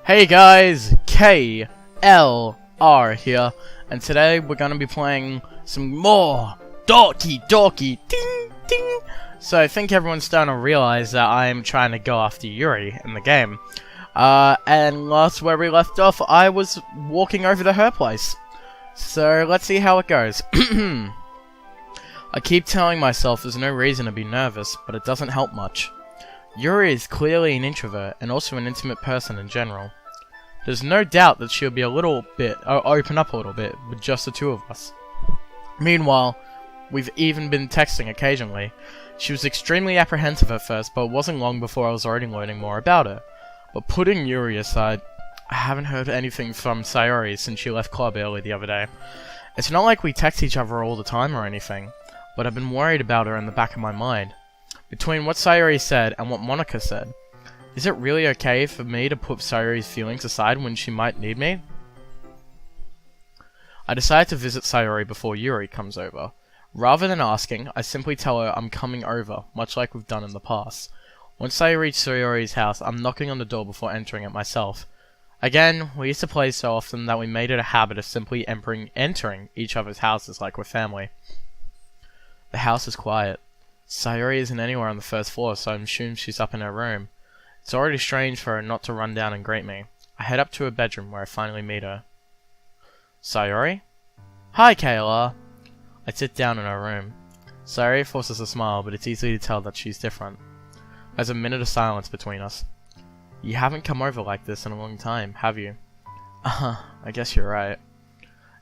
Hey guys, KLR here, and today we're gonna be playing some more Doki Doki. Ding ding. So I think everyone's starting to realize that I'm trying to go after Yuri in the game. And last where we left off, I was walking over to her place. So let's see how it goes. I keep telling myself there's no reason to be nervous, but it doesn't help much. Yuri is clearly an introvert, and also an intimate person in general. There's no doubt that she'll be open up a little bit, with just the two of us. Meanwhile, we've even been texting occasionally. She was extremely apprehensive at first, but it wasn't long before I was already learning more about her. But putting Yuri aside, I haven't heard anything from Sayori since she left club early the other day. It's not like we text each other all the time or anything, but I've been worried about her in the back of my mind. Between what Sayori said and what Monika said, is it really okay for me to put Sayori's feelings aside when she might need me? I decided to visit Sayori before Yuri comes over. Rather than asking, I simply tell her I'm coming over, much like we've done in the past. Once I reach Sayori's house, I'm knocking on the door before entering it myself. Again, we used to play so often that we made it a habit of simply entering each other's houses like we're family. The house is quiet. Sayori isn't anywhere on the first floor, so I assume she's up in her room. It's already strange for her not to run down and greet me. I head up to her bedroom where I finally meet her. Sayori? Hi, KLR. I sit down in her room. Sayori forces a smile, but it's easy to tell that she's different. There's a minute of silence between us. You haven't come over like this in a long time, have you? I guess you're right.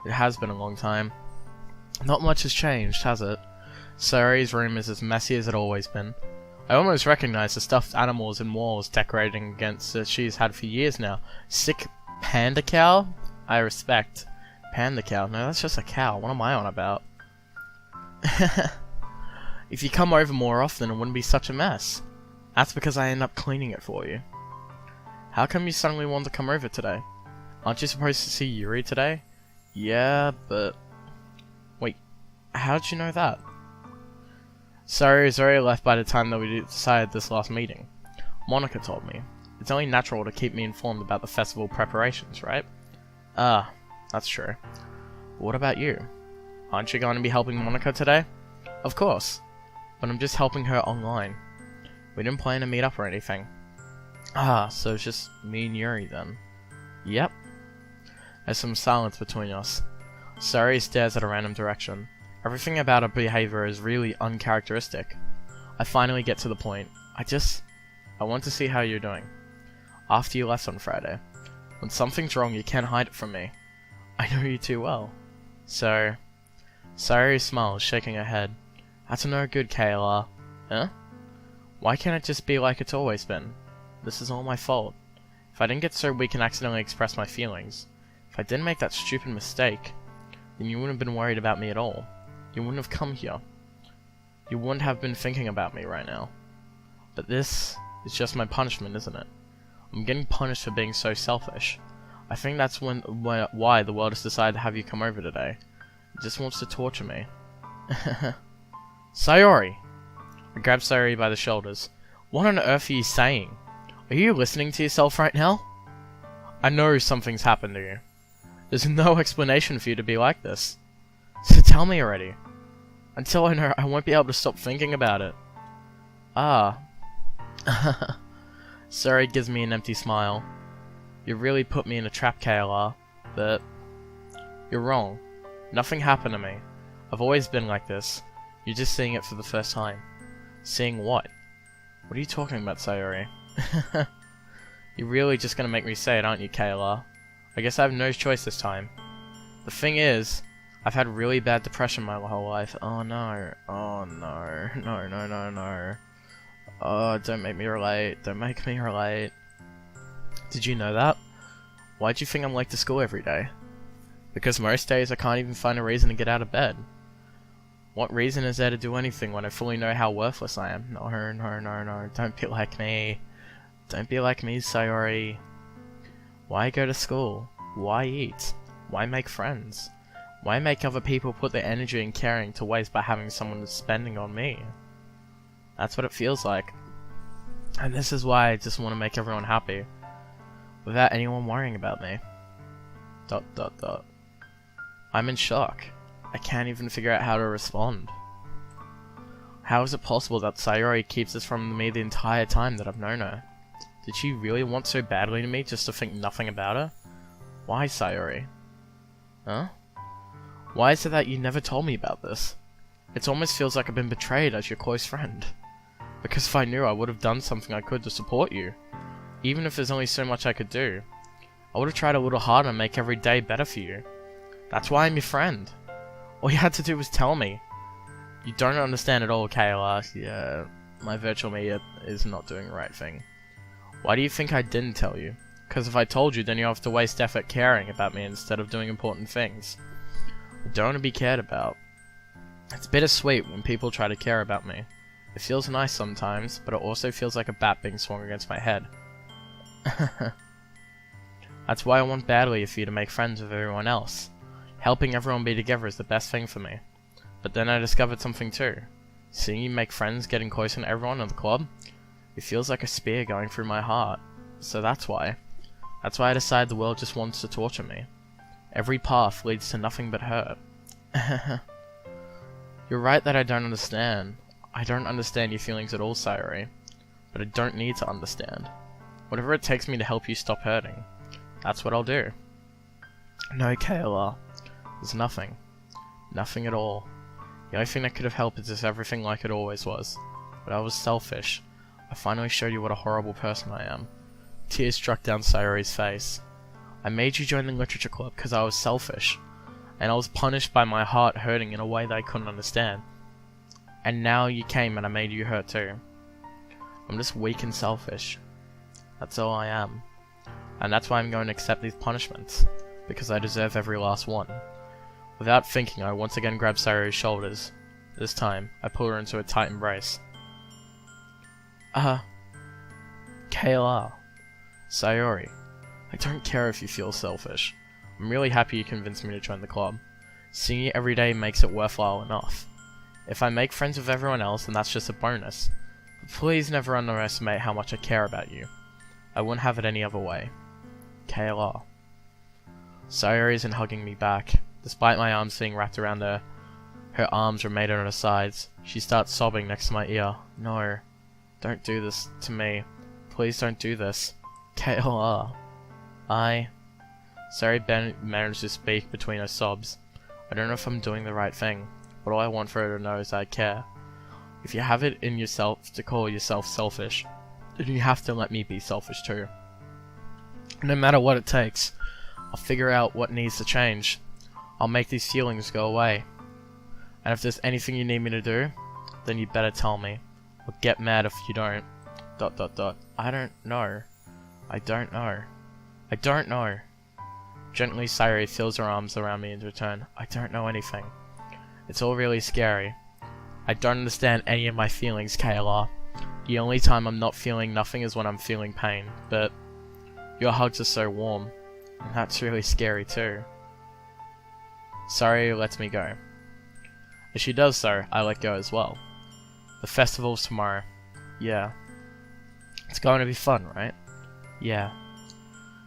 It has been a long time. Not much has changed, has it? Sayori's room is as messy as it always been. I almost recognize the stuffed animals and walls decorating against that she's had for years now. Sick panda cow? I respect. Panda cow? No, that's just a cow. What am I on about? If you come over more often, it wouldn't be such a mess. That's because I end up cleaning it for you. How come you suddenly want to come over today? Aren't you supposed to see Yuri today? Yeah, but... Wait, how'd you know that? Sayori was already left by the time that we decided this last meeting. Monika told me. It's only natural to keep me informed about the festival preparations, right? That's true. What about you? Aren't you going to be helping Monika today? Of course. But I'm just helping her online. We didn't plan to meet up or anything. So it's just me and Yuri then. Yep. There's some silence between us. Sayori stares at a random direction. Everything about her behavior is really uncharacteristic. I finally get to the point. I want to see how you're doing. After you left on Friday. When something's wrong, you can't hide it from me. I know you too well. So... Sayori smiles, shaking her head. That's no good, KLR. Huh? Why can't it just be like it's always been? This is all my fault. If I didn't get so weak and accidentally express my feelings, if I didn't make that stupid mistake, then you wouldn't have been worried about me at all. You wouldn't have come here. You wouldn't have been thinking about me right now. But this is just my punishment, isn't it? I'm getting punished for being so selfish. I think that's why the world has decided to have you come over today. It just wants to torture me. Sayori! I grab Sayori by the shoulders. What on earth are you saying? Are you listening to yourself right now? I know something's happened to you. There's no explanation for you to be like this. So tell me already. Until I know, I won't be able to stop thinking about it. Sayori gives me an empty smile. You really put me in a trap, KLR. But... you're wrong. Nothing happened to me. I've always been like this. You're just seeing it for the first time. Seeing what? What are you talking about, Sayori? You're really just gonna make me say it, aren't you, KLR? I guess I have no choice this time. The thing is... I've had really bad depression my whole life. Oh no. Oh no. No. Oh, don't make me relate. Don't make me relate. Did you know that? Why'd you think I'm late to school every day? Because most days I can't even find a reason to get out of bed. What reason is there to do anything when I fully know how worthless I am? No. Don't be like me. Don't be like me, Sayori. Why go to school? Why eat? Why make friends? Why make other people put their energy and caring to waste by having someone spending on me? That's what it feels like. And this is why I just want to make everyone happy. without anyone worrying about me. ... I'm in shock. I can't even figure out how to respond. How is it possible that Sayori keeps this from me the entire time that I've known her? Did she really want so badly to me just to think nothing about her? Why, Sayori? Huh? Why is it that you never told me about this? It almost feels like I've been betrayed as your close friend. Because if I knew, I would have done something I could to support you. Even if there's only so much I could do. I would have tried a little harder and make every day better for you. That's why I'm your friend. All you had to do was tell me. You don't understand at all, Kayla. Yeah, my virtual me is not doing the right thing. Why do you think I didn't tell you? Because if I told you, then you have to waste effort caring about me instead of doing important things. I don't want to be cared about. It's bittersweet when people try to care about me. It feels nice sometimes, but it also feels like a bat being swung against my head. That's why I want badly for you to make friends with everyone else. Helping everyone be together is the best thing for me. But then I discovered something too. Seeing you make friends, getting closer to everyone in the club, it feels like a spear going through my heart. So that's why. That's why I decided the world just wants to torture me. Every path leads to nothing but hurt. You're right that I don't understand. I don't understand your feelings at all, Sayori. But I don't need to understand. Whatever it takes me to help you stop hurting, that's what I'll do. No, KLR. There's nothing. Nothing at all. The only thing that could have helped is just everything like it always was. But I was selfish. I finally showed you what a horrible person I am. Tears struck down Sayori's face. I made you join the literature club because I was selfish. And I was punished by my heart hurting in a way that I couldn't understand. And now you came and I made you hurt too. I'm just weak and selfish. That's all I am. And that's why I'm going to accept these punishments. Because I deserve every last one. Without thinking, I once again grabbed Sayori's shoulders. This time, I pulled her into a tight embrace. KLR. Sayori. I don't care if you feel selfish. I'm really happy you convinced me to join the club. Seeing you every day makes it worthwhile enough. If I make friends with everyone else, then that's just a bonus. But please never underestimate how much I care about you. I wouldn't have it any other way. KLR. Sayori isn't hugging me back. Despite my arms being wrapped around her, her arms remain on her sides. She starts sobbing next to my ear. No. Don't do this to me. Please don't do this. KLR. Sayori managed to speak between her sobs. I don't know if I'm doing the right thing, but all I want for her to know is I care. If you have it in yourself to call yourself selfish, then you have to let me be selfish too. No matter what it takes, I'll figure out what needs to change. I'll make these feelings go away. And if there's anything you need me to do, then you better tell me. Or get mad if you don't. ... I don't know. I don't know. I don't know. Gently, Sayori feels her arms around me in return. I don't know anything. It's all really scary. I don't understand any of my feelings, KLR. The only time I'm not feeling nothing is when I'm feeling pain. But your hugs are so warm. And that's really scary too. Sayori lets me go. As she does so, I let go as well. The festival's tomorrow. Yeah. It's going to be fun, right? Yeah.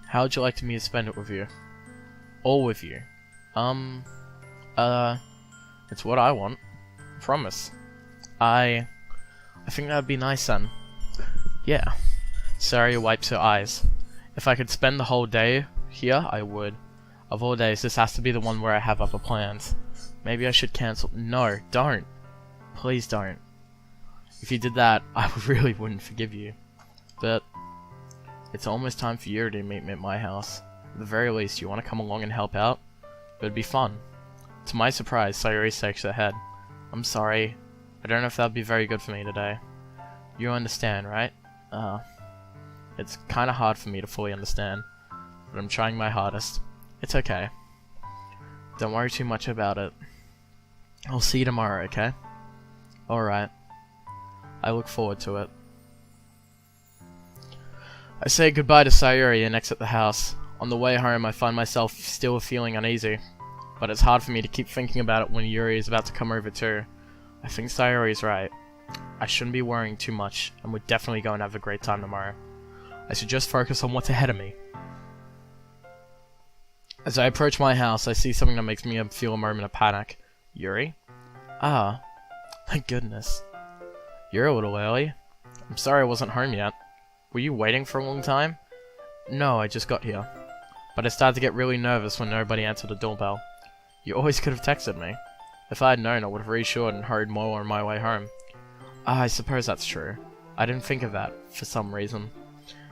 How would you like me to spend it with you? All with you. It's what I want. I promise. I think that'd be nice then. Yeah. Sayori wipes her eyes. If I could spend the whole day here, I would. Of all days, this has to be the one where I have other plans. Maybe I should cancel. No, don't. Please don't. If you did that, I really wouldn't forgive you. But it's almost time for Yuri to meet me at my house. At the very least, you want to come along and help out? It'd be fun. To my surprise, Sayori shakes her head. I'm sorry. I don't know if that'd be very good for me today. You understand, right? It's kinda hard for me to fully understand. But I'm trying my hardest. It's okay. Don't worry too much about it. I'll see you tomorrow, okay? Alright. I look forward to it. I say goodbye to Sayori and exit the house. On the way home, I find myself still feeling uneasy. But it's hard for me to keep thinking about it when Yuri is about to come over too. I think Sayori is right. I shouldn't be worrying too much, and we're definitely going to have a great time tomorrow. I should just focus on what's ahead of me. As I approach my house, I see something that makes me feel a moment of panic. Yuri? Ah, thank goodness. You're a little early. I'm sorry I wasn't home yet. Were you waiting for a long time? No, I just got here. But I started to get really nervous when nobody answered the doorbell. You always could have texted me. If I had known, I would have reassured and hurried more on my way home. Ah, I suppose that's true. I didn't think of that, for some reason.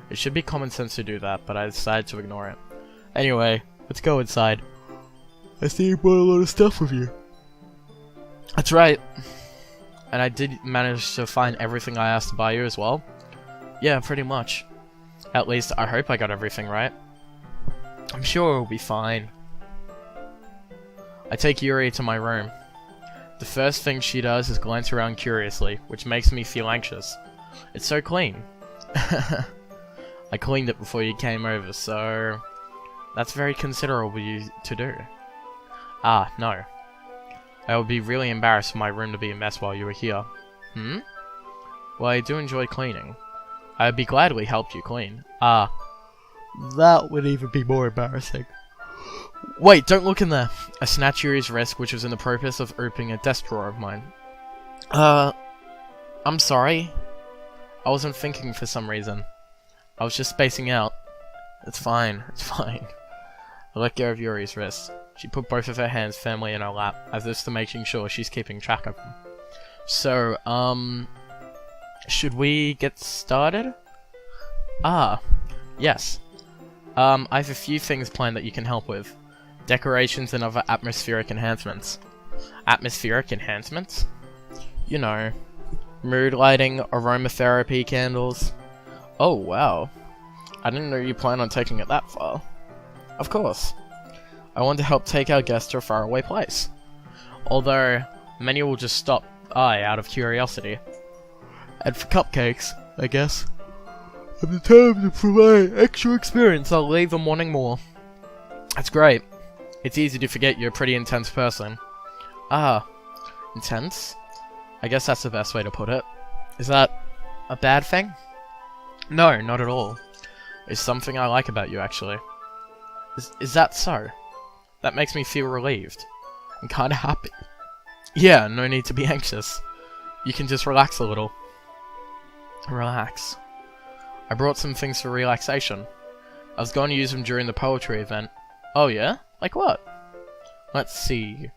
It should be common sense to do that, but I decided to ignore it. Anyway, let's go inside. I see you brought a lot of stuff with you. That's right. And I did manage to find everything I asked to buy you as well. Yeah, pretty much. At least, I hope I got everything right. I'm sure it'll be fine. I take Yuri to my room. The first thing she does is glance around curiously, which makes me feel anxious. It's so clean. I cleaned it before you came over, so... That's very considerate of you to do. Ah, no. I would be really embarrassed for my room to be a mess while you were here. Hmm? Well, I do enjoy cleaning. I would be gladly helped you clean. Ah. That would even be more embarrassing. Wait, don't look in there! I snatched Yuri's wrist, which was in the process of opening a desk drawer of mine. I'm sorry. I wasn't thinking for some reason. I was just spacing out. It's fine, it's fine. I let go of Yuri's wrist. She put both of her hands firmly in her lap, as if to making sure she's keeping track of them. So, should we get started? Ah, yes. I have a few things planned that you can help with. Decorations and other atmospheric enhancements. Atmospheric enhancements? You know, mood lighting, aromatherapy candles. Oh, wow. I didn't know you planned on taking it that far. Of course. I want to help take our guests to a faraway place. Although, many will just stop by out of curiosity. And for cupcakes, I guess. At the time to provide extra experience, I'll leave them wanting more. That's great. It's easy to forget you're a pretty intense person. Ah, intense? I guess that's the best way to put it. Is that a bad thing? No, not at all. It's something I like about you, actually. Is that so? That makes me feel relieved. I'm kinda happy. Yeah, no need to be anxious. You can just relax a little. Relax. I brought some things for relaxation. I was going to use them during the poetry event. Oh yeah? Like what? Let's see.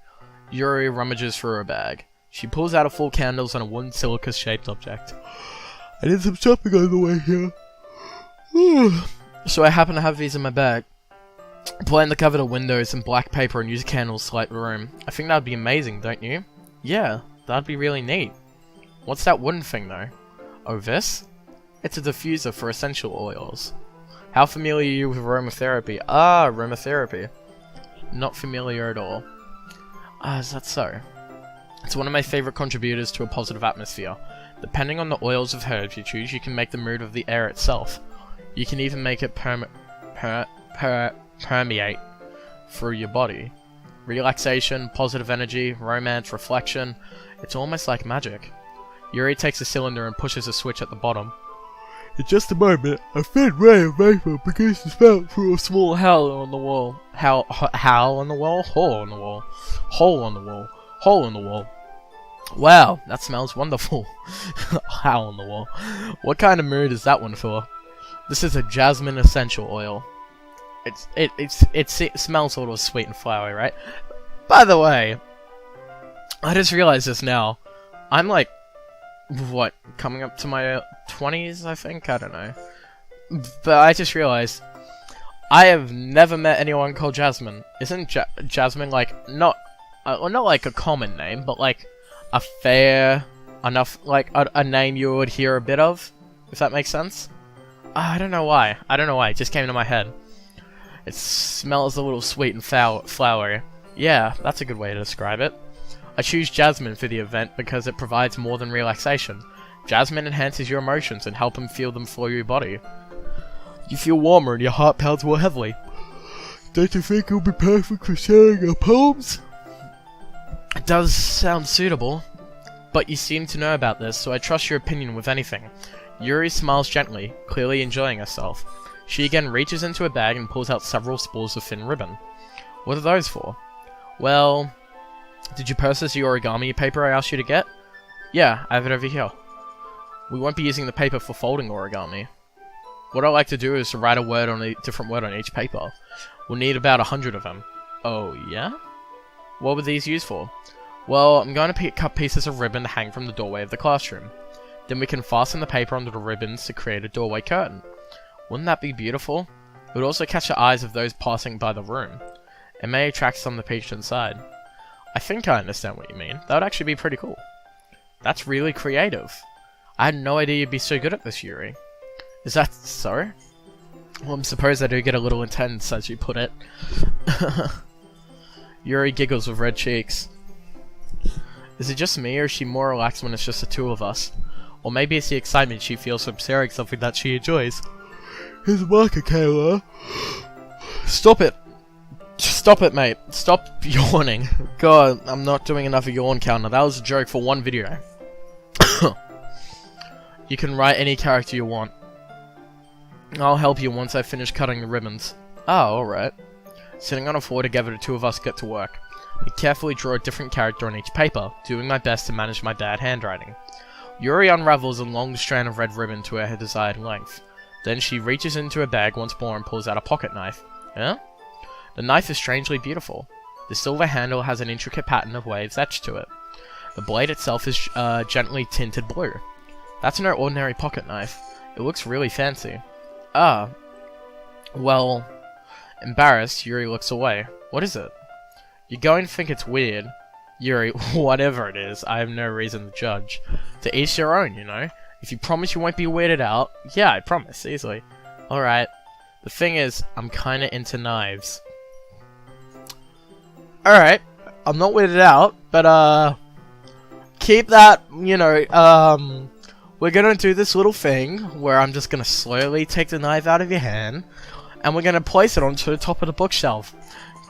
Yuri rummages through her bag. She pulls out a full candles and a wooden silica-shaped object. I did some shopping on the way here. So I happen to have these in my bag. Plan to cover the windows in black paper and use candles to light the room. I think that'd be amazing, don't you? Yeah, that'd be really neat. What's that wooden thing though? Oh, this? It's a diffuser for essential oils. How familiar are you with aromatherapy? Ah, aromatherapy. Not familiar at all. Ah, is that so? It's one of my favorite contributors to a positive atmosphere. Depending on the oils of herbs you choose, you can make the mood of the air itself. You can even make it permeate through your body. Relaxation, positive energy, romance, reflection. It's almost like magic. Yuri takes a cylinder and pushes a switch at the bottom. In just a moment, a thin ray of vapor begins to spout through a small hole on the wall. Hole on the wall? Hole on the wall. Hole on the wall. Hole in the wall. Wow, that smells wonderful. Hole on the wall. What kind of mood is that one for? This is a jasmine essential oil. It smells a little sweet and flowery, right? By the way, I just realized this now. I'm like, what, coming up to my 20s, I think? I don't know. But I just realized, I have never met anyone called Jasmine. Isn't Jasmine like, not like a common name, but like a fair enough, like a name you would hear a bit of? If that makes sense? I don't know why. It just came to my head. It smells a little sweet and flowery. Yeah, that's a good way to describe it. I choose Jasmine for the event because it provides more than relaxation. Jasmine enhances your emotions and helps them feel them flow your body. You feel warmer and your heart pounds more heavily. Don't you think it'll be perfect for sharing your poems? It does sound suitable, but you seem to know about this, so I trust your opinion with anything. Yuri smiles gently, clearly enjoying herself. She again reaches into her bag and pulls out several spools of thin ribbon. What are those for? Well, did you purchase the origami paper I asked you to get? Yeah, I have it over here. We won't be using the paper for folding origami. What I like to do is to write a different word on each paper. We'll need about 100 of them. Oh, yeah? What were these used for? Well, I'm going to pick up pieces of ribbon to hang from the doorway of the classroom. Then we can fasten the paper onto the ribbons to create a doorway curtain. Wouldn't that be beautiful? It would also catch the eyes of those passing by the room. It may attract some of the people inside. I think I understand what you mean. That would actually be pretty cool. That's really creative. I had no idea you'd be so good at this, Yuri. Is that so? Well, I suppose I do get a little intense, as you put it. Yuri giggles with red cheeks. Is it just me, or is she more relaxed when it's just the two of us? Or maybe it's the excitement she feels from sharing something that she enjoys. Here's a marker, Kayla. Stop it. Stop it, mate. Stop yawning. God, I'm not doing enough of yawn counter. That was a joke for one video. You can write any character you want. I'll help you once I finish cutting the ribbons. Oh, alright. Sitting on a floor together, the two of us get to work. I carefully draw a different character on each paper, doing my best to manage my bad handwriting. Yuri unravels a long strand of red ribbon to her desired length. Then she reaches into her bag once more and pulls out a pocket knife. Huh? The knife is strangely beautiful. The silver handle has an intricate pattern of waves etched to it. The blade itself is gently tinted blue. That's no ordinary pocket knife. It looks really fancy. Ah. Well, embarrassed, Yuri looks away. What is it? You're going to think it's weird. Yuri, whatever it is, I have no reason to judge. To each their own, you know? If you promise you won't be weirded out, yeah, I promise, easily. Alright. The thing is, I'm kinda into knives. Alright, I'm not weirded out, but keep that, you know, we're gonna do this little thing where I'm just gonna slowly take the knife out of your hand, and we're gonna place it onto the top of the bookshelf.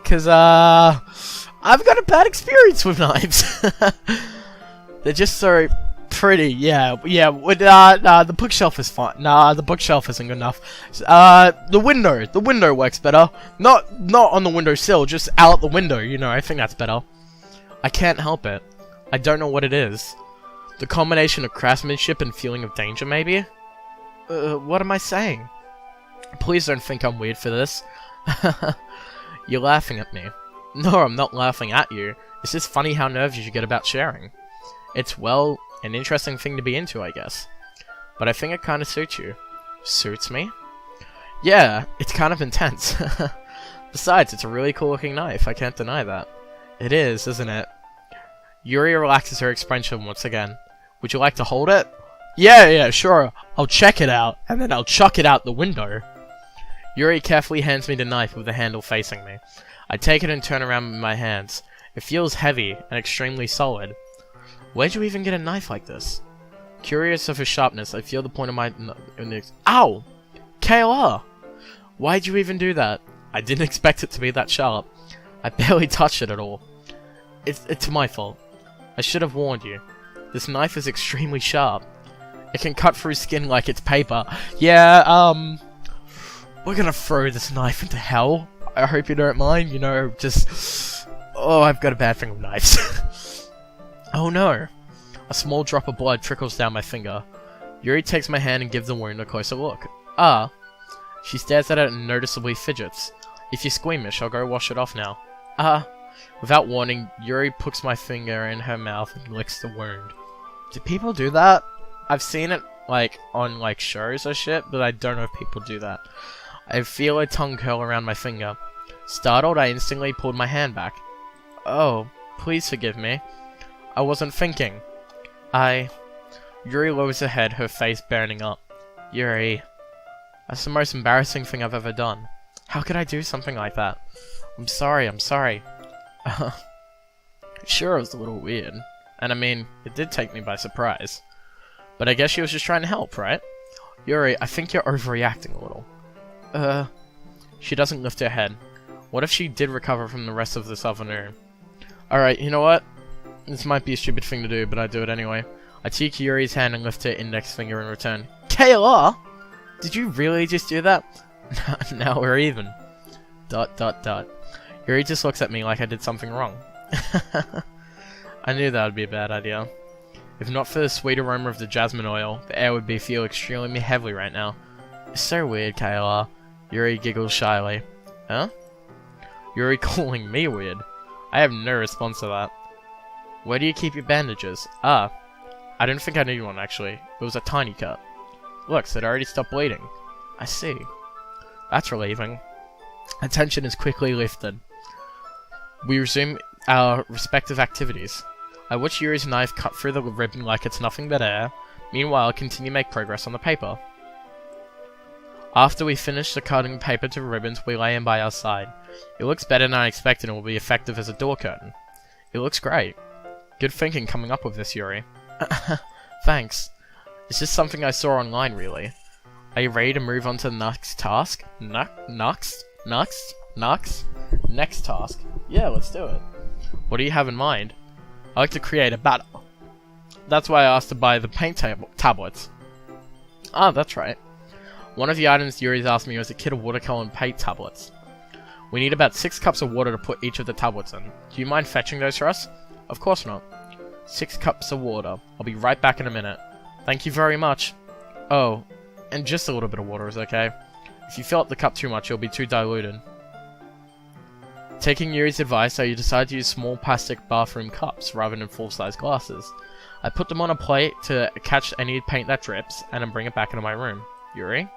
Cause, I've got a bad experience with knives. They're just so pretty, yeah, nah, the bookshelf is fine. Nah, the bookshelf isn't good enough. The window works better. Not on the windowsill, just out the window, you know, I think that's better. I can't help it. I don't know what it is. The combination of craftsmanship and feeling of danger, maybe? What am I saying? Please don't think I'm weird for this. You're laughing at me. No, I'm not laughing at you. It's just funny how nervous you get about sharing. It's, well, an interesting thing to be into, I guess. But I think it kind of suits you. Suits me? Yeah, it's kind of intense. Besides, it's a really cool looking knife, I can't deny that. It is, isn't it? Yuri relaxes her expression once again. Would you like to hold it? Yeah, sure. I'll check it out, and then I'll chuck it out the window. Yuri carefully hands me the knife with the handle facing me. I take it and turn around with my hands. It feels heavy and extremely solid. Where'd you even get a knife like this? Curious of his sharpness, I feel the point of my... Ow! KLR! Why'd you even do that? I didn't expect it to be that sharp. I barely touched it at all. It's my fault. I should have warned you. This knife is extremely sharp. It can cut through skin like it's paper. Yeah, we're gonna throw this knife into hell. I hope you don't mind, you know, just... Oh, I've got a bad thing with knives. Oh no. A small drop of blood trickles down my finger. Yuri takes my hand and gives the wound a closer look. Ah. She stares at it and noticeably fidgets. If you're squeamish, I'll go wash it off now. Without warning, Yuri puts my finger in her mouth and licks the wound. Do people do that? I've seen it, like, on, like, shows or shit, but I don't know if people do that. I feel a tongue curl around my finger. Startled, I instantly pulled my hand back. Oh, please forgive me. I wasn't thinking. Yuri lowers her head, her face burning up. Yuri. That's the most embarrassing thing I've ever done. How could I do something like that? I'm sorry. Sure, it was a little weird. And I mean, it did take me by surprise. But I guess she was just trying to help, right? Yuri, I think you're overreacting a little. She doesn't lift her head. What if she did recover from the rest of this afternoon? Alright, you know what? This might be a stupid thing to do, but I do it anyway. I take Yuri's hand and lift her index finger in return. KLR? Did you really just do that? Now we're even. ... Yuri just looks at me like I did something wrong. I knew that would be a bad idea. If not for the sweet aroma of the jasmine oil, the air would feel extremely heavy right now. It's so weird, Kayla. Yuri giggles shyly. Huh? Yuri calling me weird? I have no response to that. Where do you keep your bandages? Ah, I didn't think I needed one actually. It was a tiny cut. Look, it already stopped bleeding. I see. That's relieving. Attention is quickly lifted. We resume our respective activities. I watch Yuri's knife cut through the ribbon like it's nothing but air. Meanwhile, continue to make progress on the paper. After we finish the cutting paper to ribbons, we lay him by our side. It looks better than I expected and will be effective as a door curtain. It looks great. Good thinking coming up with this, Yuri. Thanks. It's just something I saw online, really. Are you ready to move on to the next task? Next task? Yeah, let's do it. What do you have in mind? I like to create a battle. That's why I asked to buy the paint tablets. Ah, that's right. One of the items Yuri's asked me was a kit of watercolor and paint tablets. We need about 6 cups of water to put each of the tablets in. Do you mind fetching those for us? Of course not. 6 cups of water. I'll be right back in a minute. Thank you very much. Oh, and just a little bit of water is okay. If you fill up the cup too much, it'll be too diluted. Taking Yuri's advice, I decided to use small plastic bathroom cups rather than full-size glasses. I put them on a plate to catch any paint that drips, and then bring it back into my room. Yuri?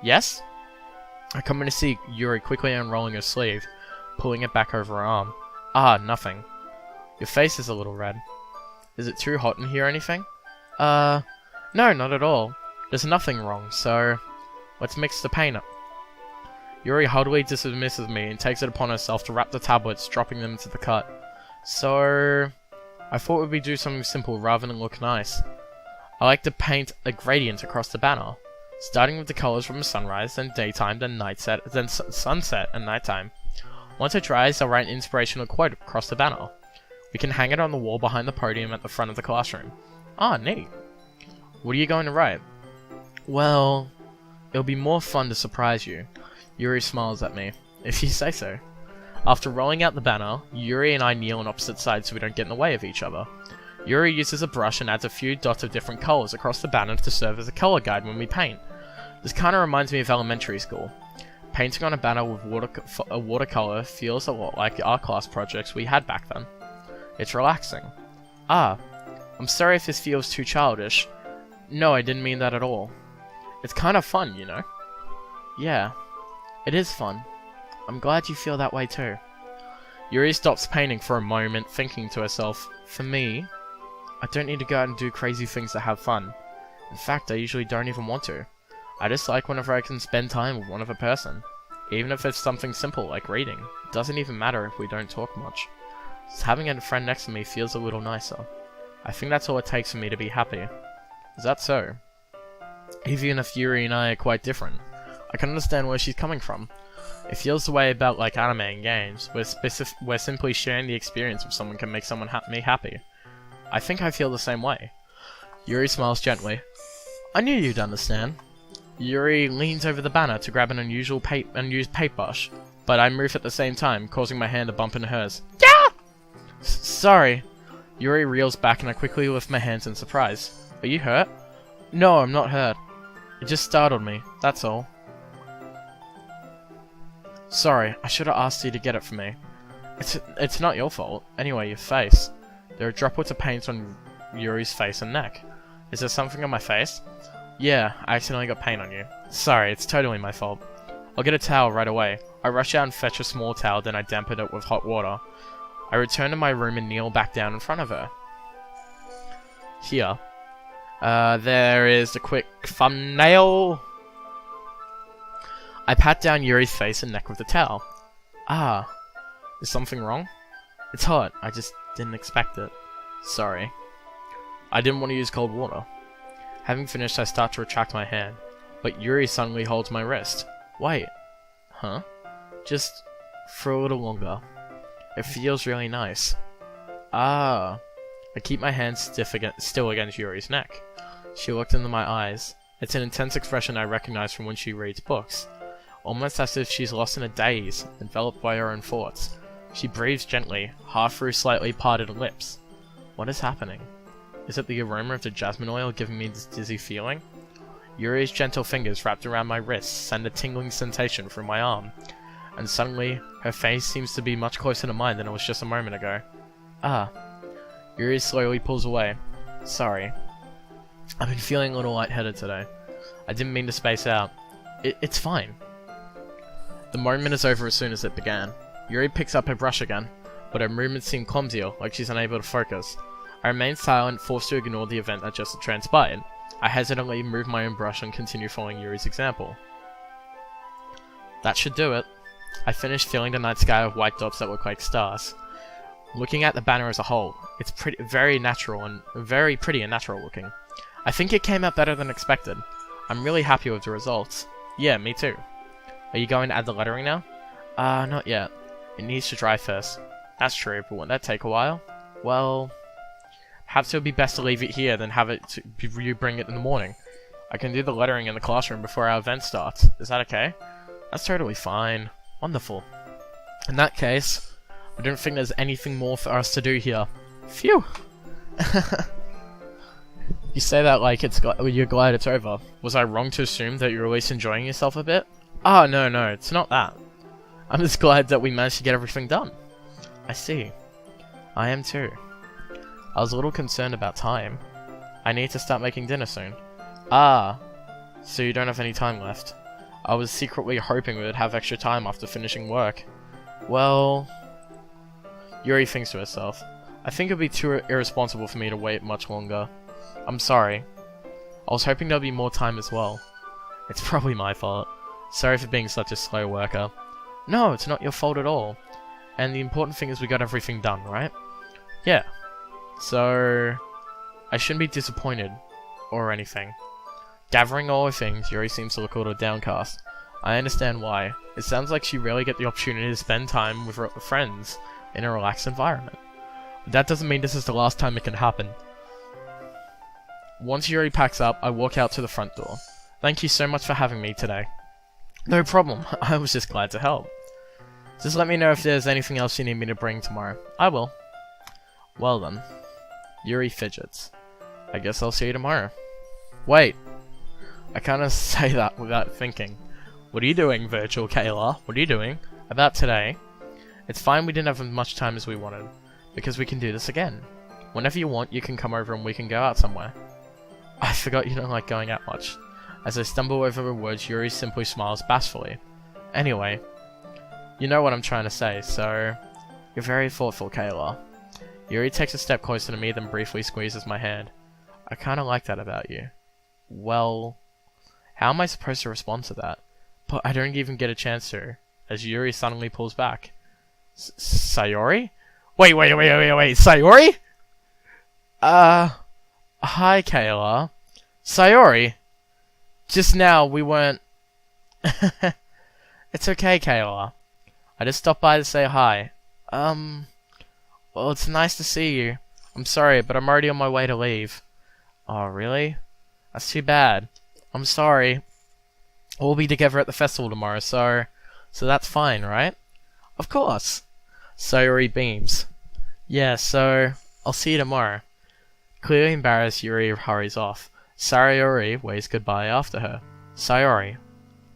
Yes? I come in to see Yuri quickly unrolling her sleeve, pulling it back over her arm. Ah, nothing. Your face is a little red. Is it too hot in here or anything? No, not at all. There's nothing wrong, so let's mix the paint up. Yuri heartily dismisses me and takes it upon herself to wrap the tablets, dropping them into the cut. So I thought we'd do something simple rather than look nice. I like to paint a gradient across the banner, starting with the colors from sunrise, then daytime, then sunset and nighttime. Once it dries, I'll write an inspirational quote across the banner. We can hang it on the wall behind the podium at the front of the classroom. Ah, neat. What are you going to write? Well, it'll be more fun to surprise you. Yuri smiles at me. If you say so. After rolling out the banner, Yuri and I kneel on opposite sides so we don't get in the way of each other. Yuri uses a brush and adds a few dots of different colors across the banner to serve as a color guide when we paint. This kinda reminds me of elementary school. Painting on a banner with watercolor feels a lot like our class projects we had back then. It's relaxing. Ah, I'm sorry if this feels too childish. No, I didn't mean that at all. It's kind of fun, you know? Yeah, it is fun. I'm glad you feel that way too. Yuri stops painting for a moment, thinking to herself, for me, I don't need to go out and do crazy things to have fun. In fact, I usually don't even want to. I just like whenever I can spend time with one other person. Even if it's something simple like reading. It doesn't even matter if we don't talk much. Just having a friend next to me feels a little nicer. I think that's all it takes for me to be happy. Is that so? Even if Yuri and I are quite different, I can understand where she's coming from. It feels the way about like anime and games, where simply sharing the experience with someone can make someone me happy. I think I feel the same way. Yuri smiles gently. I knew you'd understand. Yuri leans over the banner to grab an unused paintbrush, but I move at the same time, causing my hand to bump into hers. Yeah! Sorry. Yuri reels back and I quickly lift my hands in surprise. Are you hurt? No, I'm not hurt. It just startled me, that's all. Sorry, I should have asked you to get it for me. It's not your fault. Anyway, your face. There are droplets of paint on Yuri's face and neck. Is there something on my face? Yeah, I accidentally got paint on you. Sorry, it's totally my fault. I'll get a towel right away. I rush out and fetch a small towel, then I dampen it with hot water. I return to my room and kneel back down in front of her. Here. There is the quick thumbnail. I pat down Yuri's face and neck with the towel. Ah, is something wrong? It's hot, I just didn't expect it. Sorry. I didn't want to use cold water. Having finished, I start to retract my hand, but Yuri suddenly holds my wrist. Wait. Huh? Just for a little longer. It feels really nice. Ah. I keep my hand still against Yuri's neck. She looked into my eyes. It's an intense expression I recognize from when she reads books. Almost as if she's lost in a daze, enveloped by her own thoughts. She breathes gently, half through slightly parted lips. What is happening? Is it the aroma of the jasmine oil giving me this dizzy feeling? Yuri's gentle fingers wrapped around my wrists send a tingling sensation through my arm, and suddenly, her face seems to be much closer to mine than it was just a moment ago. Ah. Yuri slowly pulls away. Sorry. I've been feeling a little lightheaded today. I didn't mean to space out. It's fine. The moment is over as soon as it began. Yuri picks up her brush again, but her movements seem clumsier, like she's unable to focus. I remain silent, forced to ignore the event that just transpired. I hesitantly move my own brush and continue following Yuri's example. That should do it. I finished filling the night sky with white dots that look like stars. Looking at the banner as a whole, it's very pretty and natural looking. I think it came out better than expected. I'm really happy with the results. Yeah, me too. Are you going to add the lettering now? Not yet. It needs to dry first. That's true, but won't that take a while? Well, perhaps it would be best to leave it here than have you bring it in the morning. I can do the lettering in the classroom before our event starts. Is that okay? That's totally fine. Wonderful. In that case, I don't think there's anything more for us to do here. Phew! You say that like you're glad it's over. Was I wrong to assume that you're at least enjoying yourself a bit? Oh, no, it's not that. I'm just glad that we managed to get everything done. I see. I am too. I was a little concerned about time. I need to start making dinner soon. Ah, so you don't have any time left. I was secretly hoping we would have extra time after finishing work. Well... Yuri thinks to herself. I think it would be too irresponsible for me to wait much longer. I'm sorry. I was hoping there would be more time as well. It's probably my fault. Sorry for being such a slow worker. No, it's not your fault at all. And the important thing is we got everything done, right? Yeah. So... I shouldn't be disappointed. Or anything. Gathering all her things, Yuri seems to look a little downcast. I understand why. It sounds like she rarely gets the opportunity to spend time with her friends in a relaxed environment. But that doesn't mean this is the last time it can happen. Once Yuri packs up, I walk out to the front door. Thank you so much for having me today. No problem, I was just glad to help. Just let me know if there's anything else you need me to bring tomorrow. I will. Well then. Yuri fidgets. I guess I'll see you tomorrow. Wait. I kinda say that without thinking. What are you doing, Virtual Kayla? What are you doing? About today? It's fine we didn't have as much time as we wanted, because we can do this again. Whenever you want, you can come over and we can go out somewhere. I forgot you don't like going out much. As I stumble over the words, Yuri simply smiles bashfully. Anyway, you know what I'm trying to say, so... You're very thoughtful, Kayla. Yuri takes a step closer to me, then briefly squeezes my hand. I kinda like that about you. Well... How am I supposed to respond to that? But I don't even get a chance to, as Yuri suddenly pulls back. Sayori? Wait, Sayori? Hi, Kayla. Sayori? Just now, we weren't... It's okay, Kayla. I just stopped by to say hi. Well, it's nice to see you. I'm sorry, but I'm already on my way to leave. Oh, really? That's too bad. I'm sorry. We'll be together at the festival tomorrow, so that's fine, right? Of course. Sayori beams. Yeah, so I'll see you tomorrow. Clearly embarrassed, Yuri hurries off. Sayori waves goodbye after her. Sayori,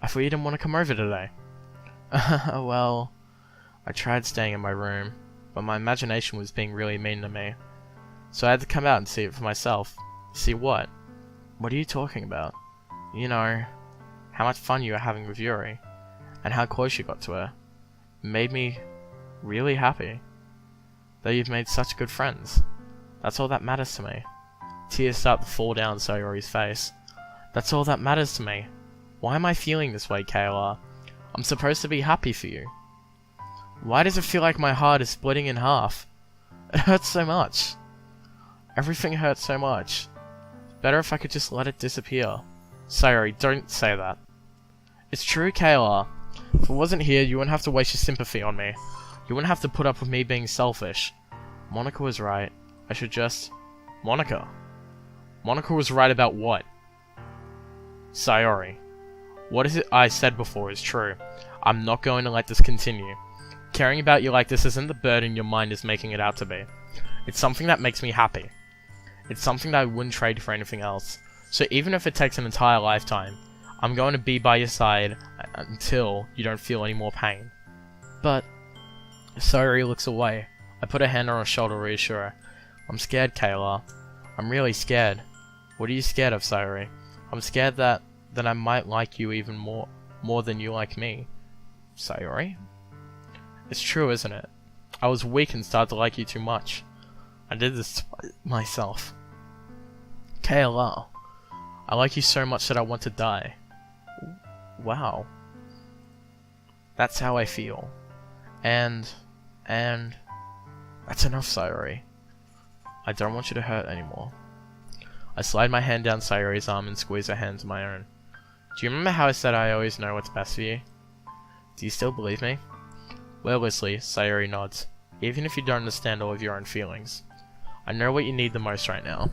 I thought you didn't want to come over today. Well, I tried staying in my room, but my imagination was being really mean to me. So I had to come out and see it for myself. See what? What are you talking about? You know, how much fun you were having with Yuri, and how close you got to her. It made me really happy that you've made such good friends. That's all that matters to me. Tears start to fall down Sayori's face. That's all that matters to me. Why am I feeling this way, Kayla? I'm supposed to be happy for you. Why does it feel like my heart is splitting in half? It hurts so much. Everything hurts so much. Better if I could just let it disappear. Sayori, don't say that. It's true, Kayla. If I wasn't here, you wouldn't have to waste your sympathy on me. You wouldn't have to put up with me being selfish. Monika was right. I should just... Monika. Monika was right about what? Sayori. What is it I said before is true. I'm not going to let this continue. Caring about you like this isn't the burden your mind is making it out to be. It's something that makes me happy. It's something that I wouldn't trade for anything else. So even if it takes an entire lifetime, I'm going to be by your side until you don't feel any more pain. But Sayori looks away. I put a hand on her shoulder to reassure her. I'm scared, Kayla. I'm really scared. What are you scared of, Sayori? I'm scared that I might like you even more than you like me. Sayori? It's true, isn't it? I was weak and started to like you too much. I did this to myself. Kayla. I like you so much that I want to die. Wow. That's how I feel. And that's enough, Sayori. I don't want you to hurt anymore. I slide my hand down Sayori's arm and squeeze her hand to my own. Do you remember how I said I always know what's best for you? Do you still believe me? Wordlessly, Sayori nods, even if you don't understand all of your own feelings. I know what you need the most right now,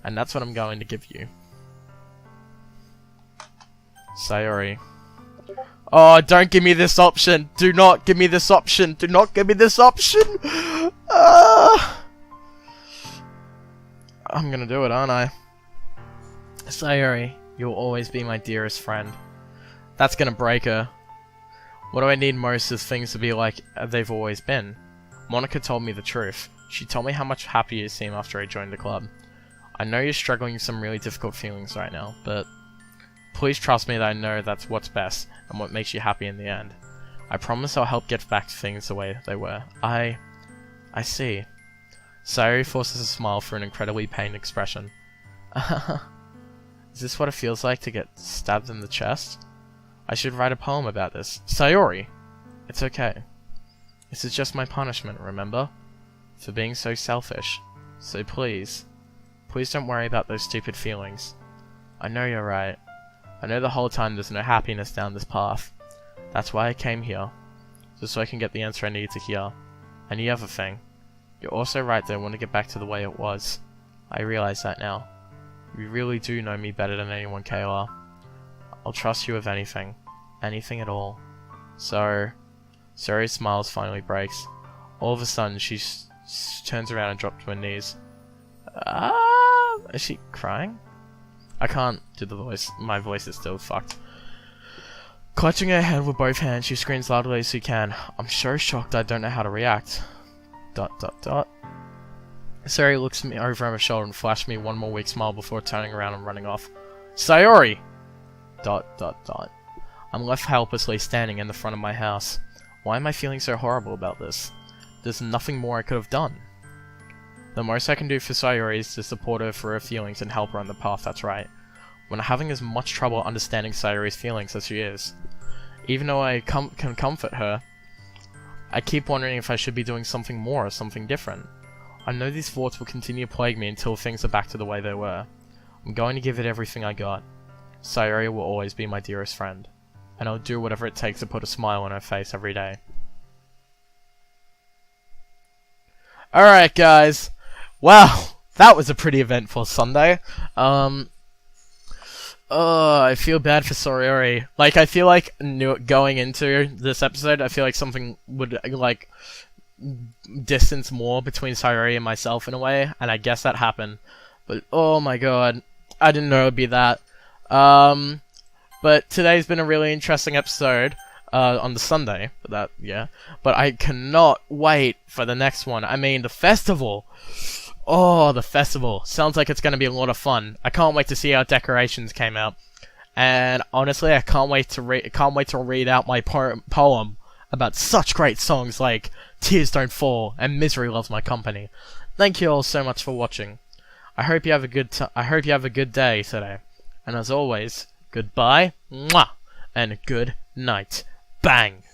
and that's what I'm going to give you. Sayori. Oh, don't give me this option! Do not give me this option! Do not give me this option! I'm gonna do it, aren't I? Sayori, you'll always be my dearest friend. That's gonna break her. What do I need most is things to be like they've always been. Monika told me the truth. She told me how much happier you seem after I joined the club. I know you're struggling with some really difficult feelings right now, but please trust me that I know that's what's best and what makes you happy in the end. I promise I'll help get back to things the way they were. I see. Sayori forces a smile for an incredibly pained expression. Is this what it feels like to get stabbed in the chest? I should write a poem about this. Sayori! It's okay. This is just my punishment, remember? For being so selfish. So please don't worry about those stupid feelings. I know you're right. I know the whole time there's no happiness down this path. That's why I came here. Just so I can get the answer I need to hear. And the other thing. You're also right that I want to get back to the way it was. I realize that now. You really do know me better than anyone, Kayla. I'll trust you with anything. Anything at all. So, Sayori's smile finally breaks. All of a sudden, she turns around and drops to her knees. Is she crying? I can't do the voice. My voice is still fucked. Clutching her head with both hands, she screams loudly as she can. I'm so shocked I don't know how to react. ... Sayori looks at me over her shoulder and flashes me one more weak smile before turning around and running off. Sayori! ... I'm left helplessly standing in the front of my house. Why am I feeling so horrible about this? There's nothing more I could have done. The most I can do for Sayori is to support her for her feelings and help her on the path that's right. When I'm having as much trouble understanding Sayori's feelings as she is. Even though I can comfort her, I keep wondering if I should be doing something more or something different. I know these thoughts will continue to plague me until things are back to the way they were. I'm going to give it everything I got. Sayori will always be my dearest friend. And I'll do whatever it takes to put a smile on her face every day. Alright guys. Wow, that was a pretty eventful Sunday. I feel bad for Sayori. Like, I feel like going into this episode, I feel like something would, like, distance more between Sayori and myself in a way, and I guess that happened. But, oh my god, I didn't know it would be that. But today's been a really interesting episode, on the Sunday, but I cannot wait for the next one. I mean, the festival! Oh, the festival. Sounds like it's going to be a lot of fun. I can't wait to see how decorations came out. And honestly, I can't wait to read out my poem about such great songs like Tears Don't Fall and Misery Loves My Company. Thank you all so much for watching. I hope you have a good day today. And as always, goodbye, mwah, and good night. Bang!